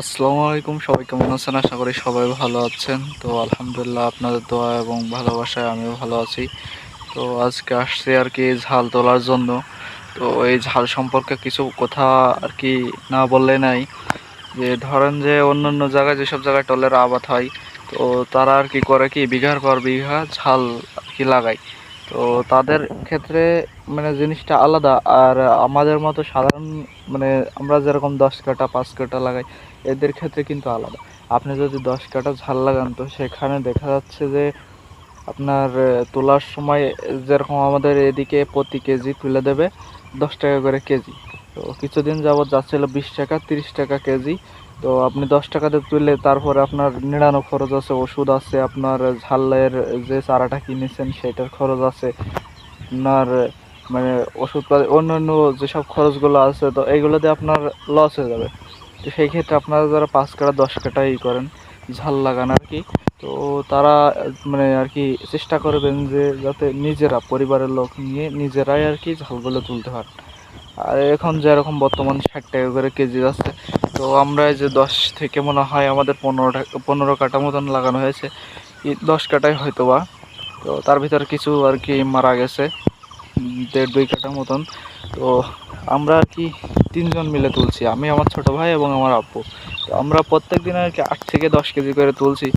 আসসালামু আলাইকুম, সবাই কেমন আছেন? আশা করি সবাই ভালো আছেন। তো আলহামদুলিল্লাহ, আপনাদের দোয়া এবং ভালোবাসায় আমিও ভালো আছি। তো আজকে আসছি আর কি ঝাল তোলার জন্য। তো এই ঝাল সম্পর্কে কিছু কথা আর কি না বললে নাই। যে ধরেন যে অন্যান্য জায়গায় যেসব জায়গায় টলের আবাদ হয়, তো তারা আর কি করে কি বিঘার পর বিঘা ঝাল আর কি লাগায়। তো তাদের ক্ষেত্রে মানে জিনিসটা আলাদা। আর আমাদের মতো সাধারণ মানে আমরা যেরকম 10 কাঠা 5 কাঠা লাগাই, এদের ক্ষেত্রে কিন্তু আলাদা। আপনি যদি 10 কাঠা ঝাল লাগান, তো সেখানে দেখা যাচ্ছে যে আপনার তোলার সময় যেরকম আমাদের এদিকে প্রতি কেজি তুলে দেবে 10 টাকা করে কেজি। তো কিছুদিন যাবৎ যাচ্ছিল 20 টাকা 30 টাকা কেজি। তো আপনি 10 টাকাতে তুললে তারপরে আপনার নিড়ানো খরচ আছে, ওষুধ আছে, আপনার ঝালের যে চারাটা কিনেছেন সেটার খরচ আছে, আপনার মানে ওষুধ অন্যান্য যেসব খরচগুলো আছে, তো এইগুলো দিয়ে আপনার লস হয়ে যাবে। তো সেই ক্ষেত্রে আপনারা যারা 5 কাঠা 10 কাঠা করেন ঝাল লাগান আর কি, তো তারা মানে আর কি চেষ্টা করবেন যে যাতে নিজেরা পরিবারের লোক নিয়ে নিজেরাই আর কি ঝালগুলো তুলতে পারেন। আর এখন যেরকম বর্তমান 60 টাকা করে কেজি যাচ্ছে, তো আমরা এই যে 10 থেকে মনে হয় আমাদের 15 কাঠা মতন লাগানো হয়েছে, 10 কাঠায় হয়তো বা। তো তার ভিতরে কিছু আর কি মারা গেছে, 1.5 2 কাঠা মতন। তো আমরা আর কি 3জন মিলে তুলছি, আমি, আমার ছোট ভাই এবং আমার আব্বু। তো আমরা প্রত্যেক দিন আর কি 8 থেকে 10 কেজি করে তুলছি।